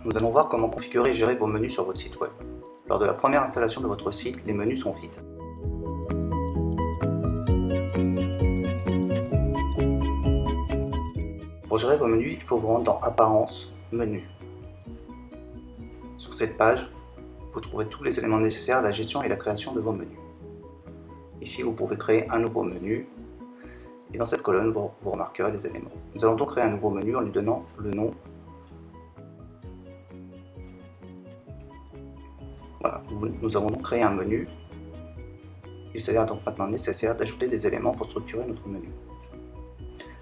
nous allons voir comment configurer et gérer vos menus sur votre site web. Lors de la première installation de votre site, les menus sont vides. Pour gérer vos menus, il faut vous rendre dans Apparence, Menus. Sur cette page, vous trouverez tous les éléments nécessaires à la gestion et la création de vos menus. Ici, vous pouvez créer un nouveau menu et dans cette colonne, vous remarquerez les éléments. Nous allons donc créer un nouveau menu en lui donnant le nom. Voilà, nous avons donc créé un menu. Il s'avère donc maintenant nécessaire d'ajouter des éléments pour structurer notre menu.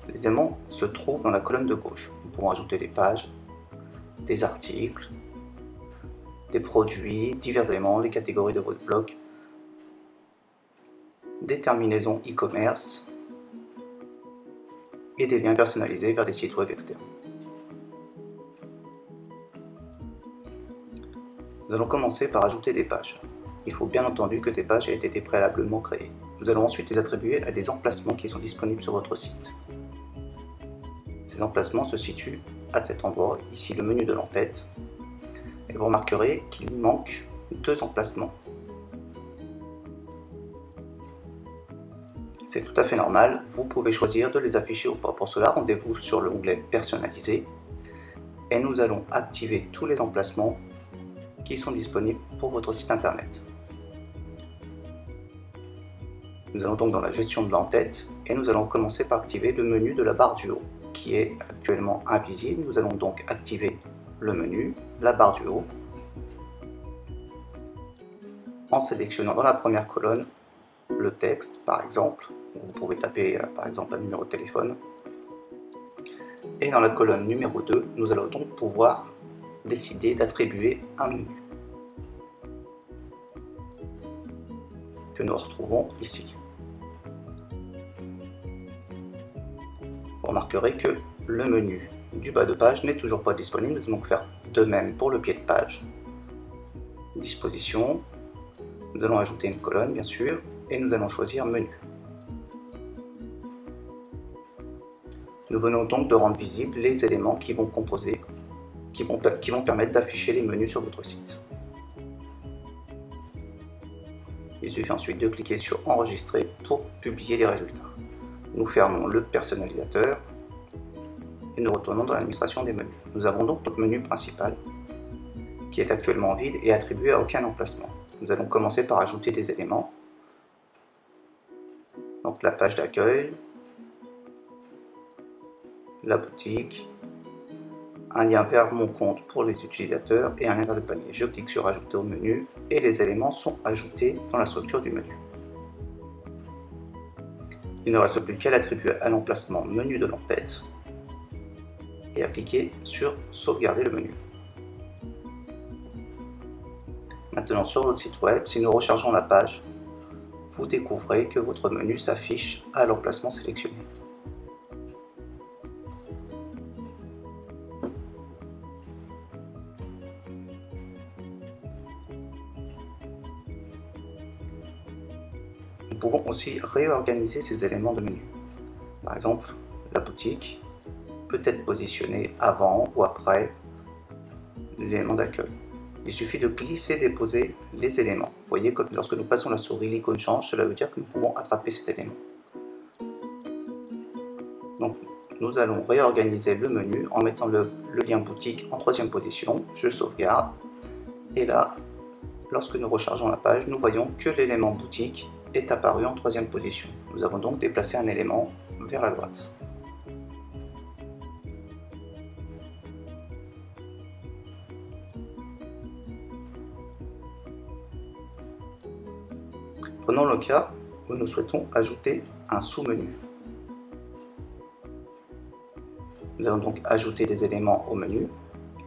Les éléments se trouvent dans la colonne de gauche. Nous pouvons ajouter des pages, des articles, des produits, divers éléments, les catégories de votre blog, des terminaisons e-commerce et des liens personnalisés vers des sites web externes. Nous allons commencer par ajouter des pages. Il faut bien entendu que ces pages aient été préalablement créées. Nous allons ensuite les attribuer à des emplacements qui sont disponibles sur votre site. Ces emplacements se situent à cet endroit, ici le menu de l'entête, et vous remarquerez qu'il manque 2 emplacements. C'est tout à fait normal, vous pouvez choisir de les afficher ou pas. Pour cela, rendez-vous sur l'onglet Personnaliser et nous allons activer tous les emplacements qui sont disponibles pour votre site internet. Nous allons donc dans la gestion de l'entête et nous allons commencer par activer le menu de la barre du haut qui est actuellement invisible. Nous allons donc activer le menu, la barre du haut, en sélectionnant dans la première colonne le texte par exemple. Vous pouvez taper par exemple un numéro de téléphone. Et dans la colonne numéro 2, nous allons donc pouvoir décider d'attribuer un menu que nous retrouvons ici. Vous remarquerez que le menu du bas de page n'est toujours pas disponible. Nous allons donc faire de même pour le pied de page. Disposition. Nous allons ajouter une colonne bien sûr et nous allons choisir menu. Nous venons donc de rendre visibles les éléments qui vont composer, qui vont permettre d'afficher les menus sur votre site. Il suffit ensuite de cliquer sur Enregistrer pour publier les résultats. Nous fermons le personnalisateur et nous retournons dans l'administration des menus. Nous avons donc notre menu principal qui est actuellement vide et attribué à aucun emplacement. Nous allons commencer par ajouter des éléments. Donc la page d'accueil, la boutique, un lien vers mon compte pour les utilisateurs et un lien vers le panier. Je clique sur Ajouter au menu et les éléments sont ajoutés dans la structure du menu. Il ne reste plus qu'à l'attribuer à l'emplacement menu de l'entête et à cliquer sur Sauvegarder le menu. Maintenant sur votre site web, si nous rechargeons la page, vous découvrez que votre menu s'affiche à l'emplacement sélectionné. Nous pouvons aussi réorganiser ces éléments de menu. Par exemple, la boutique peut être positionnée avant ou après l'élément d'accueil. Il suffit de glisser, déposer les éléments. Vous voyez que lorsque nous passons la souris, l'icône change, cela veut dire que nous pouvons attraper cet élément. Donc, nous allons réorganiser le menu en mettant le lien boutique en 3e position. Je sauvegarde. Et là, lorsque nous rechargeons la page, nous voyons que l'élément boutique est apparu en 3e position. Nous avons donc déplacé un élément vers la droite. Prenons le cas où nous souhaitons ajouter un sous-menu. Nous allons donc ajouter des éléments au menu.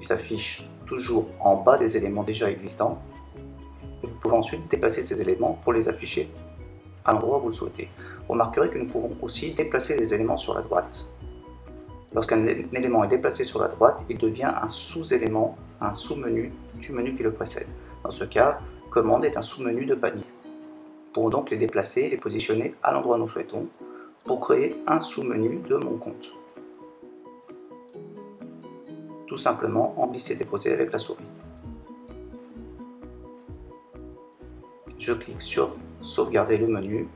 Ils s'affichent toujours en bas des éléments déjà existants. Et vous pouvez ensuite déplacer ces éléments pour les afficher à l'endroit où vous le souhaitez. Vous remarquerez que nous pouvons aussi déplacer les éléments sur la droite. Lorsqu'un élément est déplacé sur la droite, il devient un sous-élément, un sous-menu du menu qui le précède. Dans ce cas, commande est un sous-menu de panier. Nous pouvons donc les déplacer et les positionner à l'endroit où nous souhaitons pour créer un sous-menu de mon compte. tout simplement en glisser-déposer avec la souris. Je clique sur sauvegarder le menu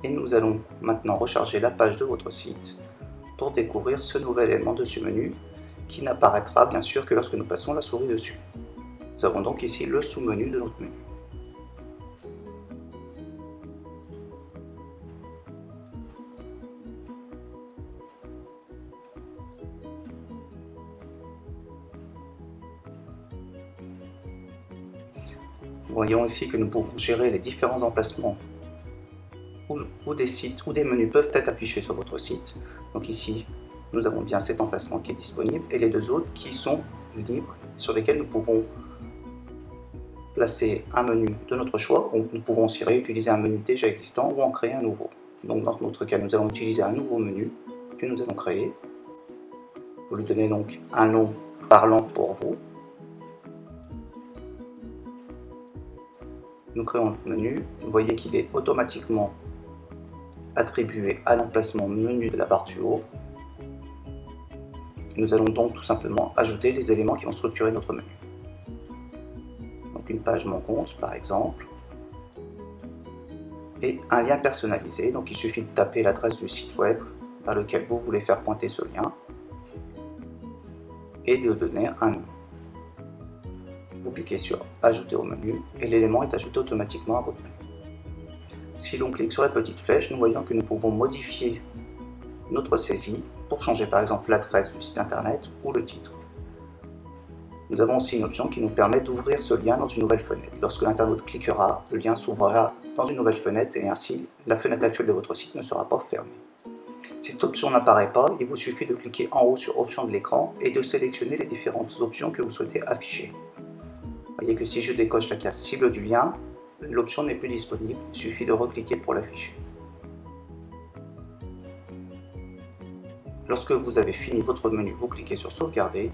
et nous allons maintenant recharger la page de votre site pour découvrir ce nouvel élément de ce menu qui n'apparaîtra bien sûr que lorsque nous passons la souris dessus. Nous avons donc ici le sous-menu de notre menu. Voyons ici que nous pouvons gérer les différents emplacements où des sites ou des menus peuvent être affichés sur votre site. Donc ici, nous avons bien cet emplacement qui est disponible et les deux autres qui sont libres, sur lesquels nous pouvons placer un menu de notre choix. Nous pouvons aussi réutiliser un menu déjà existant ou en créer un nouveau. Donc dans notre cas, nous allons utiliser un nouveau menu que nous allons créer. Vous lui donnez donc un nom parlant pour vous. Nous créons notre menu. Vous voyez qu'il est automatiquement attribué à l'emplacement menu de la barre du haut. Nous allons donc tout simplement ajouter les éléments qui vont structurer notre menu. Donc une page Mon compte par exemple, et un lien personnalisé. Donc il suffit de taper l'adresse du site web vers lequel vous voulez faire pointer ce lien et de donner un nom. Vous cliquez sur ajouter au menu et l'élément est ajouté automatiquement à votre menu. Si l'on clique sur la petite flèche, nous voyons que nous pouvons modifier notre saisie pour changer par exemple l'adresse du site internet ou le titre. Nous avons aussi une option qui nous permet d'ouvrir ce lien dans une nouvelle fenêtre. Lorsque l'internaute cliquera, le lien s'ouvrira dans une nouvelle fenêtre et ainsi la fenêtre actuelle de votre site ne sera pas fermée. Si cette option n'apparaît pas, il vous suffit de cliquer en haut sur Options de l'écran et de sélectionner les différentes options que vous souhaitez afficher. Voyez que si je décoche la case cible du lien, l'option n'est plus disponible, il suffit de recliquer pour l'afficher. Lorsque vous avez fini votre menu, vous cliquez sur sauvegarder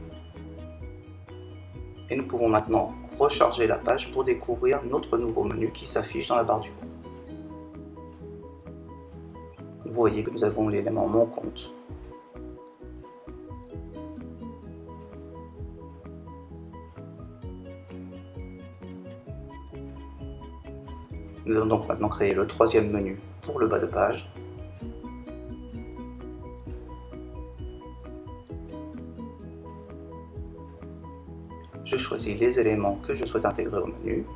et nous pouvons maintenant recharger la page pour découvrir notre nouveau menu qui s'affiche dans la barre du haut. Vous voyez que nous avons l'élément Mon compte. Nous allons donc maintenant créer le troisième menu pour le bas de page. Je choisis les éléments que je souhaite intégrer au menu.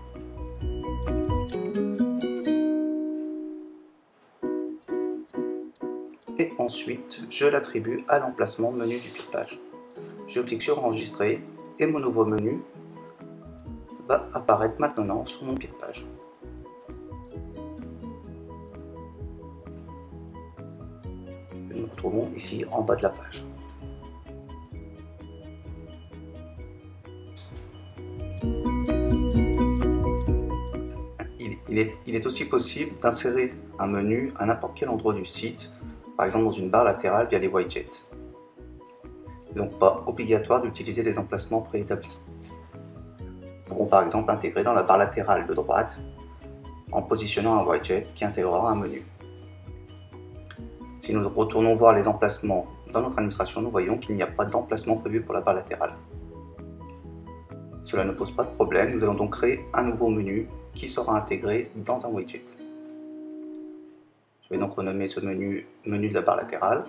Et ensuite, je l'attribue à l'emplacement menu du pied de page. Je clique sur enregistrer et mon nouveau menu va apparaître maintenant sur mon pied de page. Nous nous retrouvons ici en bas de la page. Il est aussi possible d'insérer un menu à n'importe quel endroit du site, par exemple dans une barre latérale via les widgets. Il n'est donc pas obligatoire d'utiliser les emplacements préétablis. Nous pourrons par exemple intégrer dans la barre latérale de droite en positionnant un widget qui intégrera un menu. Si nous retournons voir les emplacements dans notre administration, nous voyons qu'il n'y a pas d'emplacement prévu pour la barre latérale. Cela ne pose pas de problème, nous allons donc créer un nouveau menu qui sera intégré dans un widget. Je vais donc renommer ce menu menu de la barre latérale.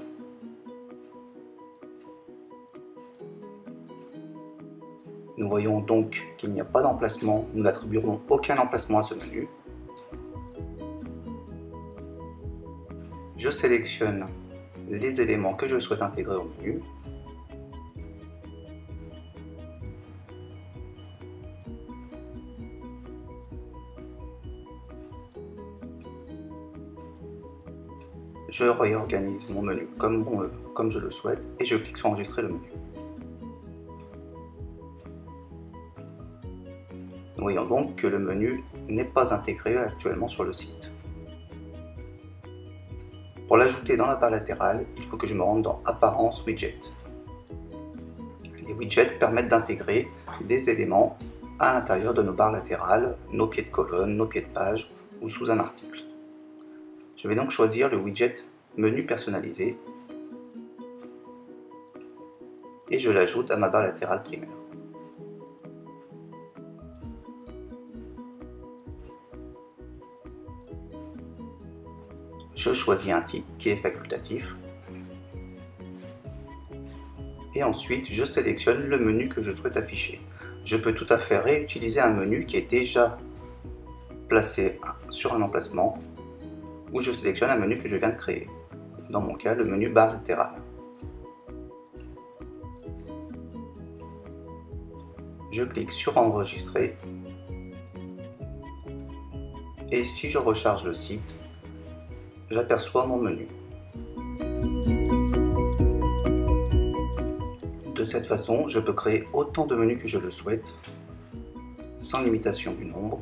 Nous voyons donc qu'il n'y a pas d'emplacement, nous n'attribuerons aucun emplacement à ce menu. Je sélectionne les éléments que je souhaite intégrer au menu. Je réorganise mon menu comme je le souhaite et je clique sur enregistrer le menu. Nous voyons donc que le menu n'est pas intégré actuellement sur le site. Pour l'ajouter dans la barre latérale, il faut que je me rende dans Apparence Widget. Les widgets permettent d'intégrer des éléments à l'intérieur de nos barres latérales, nos pieds de colonne, nos pieds de page ou sous un article. Je vais donc choisir le widget Menu personnalisé. et je l'ajoute à ma barre latérale primaire. Je choisis un titre qui est facultatif et ensuite je sélectionne le menu que je souhaite afficher. Je peux tout à fait réutiliser un menu qui est déjà placé sur un emplacement ou je sélectionne un menu que je viens de créer. Dans mon cas, le menu barre latérale. Je clique sur enregistrer et si je recharge le site, j'aperçois mon menu. De cette façon, je peux créer autant de menus que je le souhaite, sans limitation du nombre,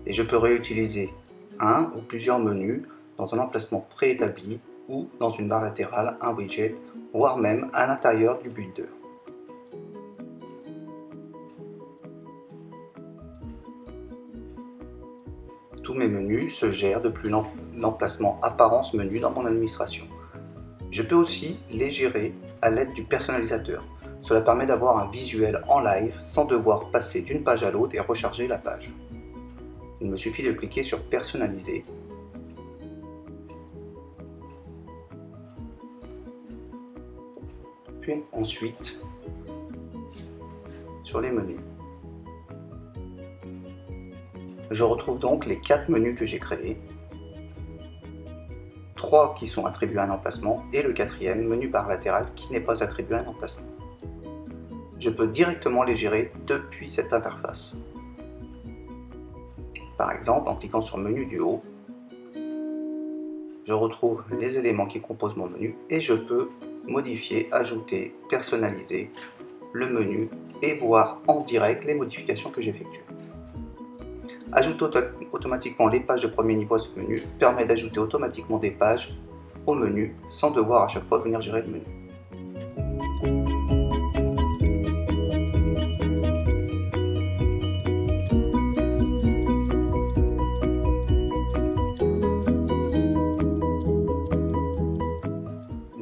et je peux réutiliser un ou plusieurs menus dans un emplacement préétabli ou dans une barre latérale, un widget, voire même à l'intérieur du builder. Tous mes menus se gèrent depuis l'emplacement apparence menu dans mon administration. Je peux aussi les gérer à l'aide du personnalisateur. Cela permet d'avoir un visuel en live sans devoir passer d'une page à l'autre et recharger la page. Il me suffit de cliquer sur personnaliser. Puis ensuite sur les menus. Je retrouve donc les 4 menus que j'ai créés, 3 qui sont attribués à un emplacement et le 4e, menu barre latérale, qui n'est pas attribué à un emplacement. Je peux directement les gérer depuis cette interface. Par exemple, en cliquant sur menu du haut, je retrouve les éléments qui composent mon menu et je peux modifier, ajouter, personnaliser le menu et voir en direct les modifications que j'effectue. Ajouter automatiquement les pages de premier niveau à ce menu permet d'ajouter automatiquement des pages au menu sans devoir à chaque fois venir gérer le menu.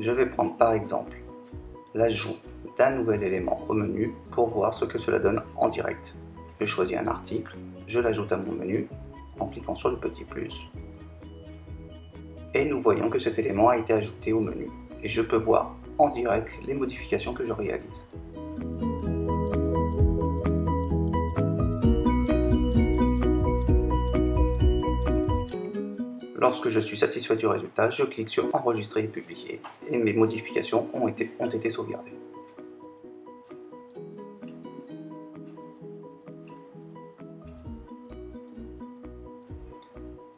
Je vais prendre par exemple l'ajout d'un nouvel élément au menu pour voir ce que cela donne en direct. Je choisis un article, je l'ajoute à mon menu en cliquant sur le petit plus et nous voyons que cet élément a été ajouté au menu et je peux voir en direct les modifications que je réalise. Lorsque je suis satisfait du résultat, je clique sur enregistrer et publier et mes modifications ont été sauvegardées.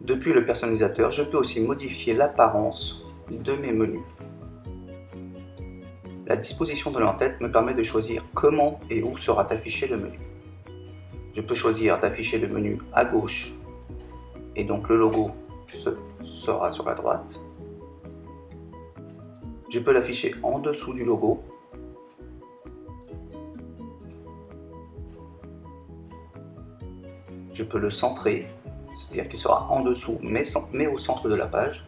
Depuis le personnalisateur, je peux aussi modifier l'apparence de mes menus. La disposition de l'entête me permet de choisir comment et où sera affiché le menu. Je peux choisir d'afficher le menu à gauche et donc le logo sera sur la droite. Je peux l'afficher en dessous du logo. Je peux le centrer, c'est-à-dire qu'il sera en dessous mais au centre de la page.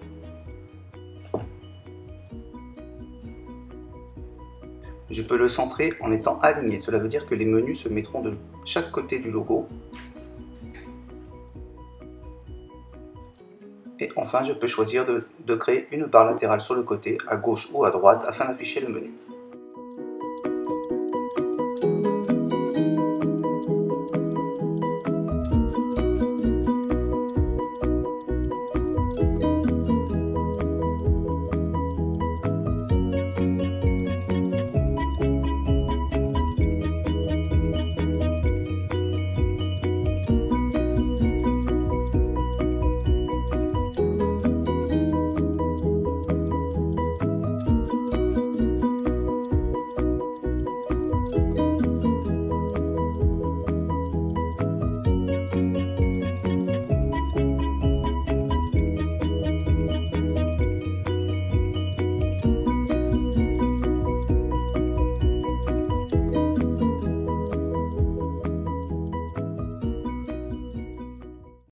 Je peux le centrer en étant aligné, cela veut dire que les menus se mettront de chaque côté du logo. Et enfin, je peux choisir de créer une barre latérale sur le côté, à gauche ou à droite, afin d'afficher le menu.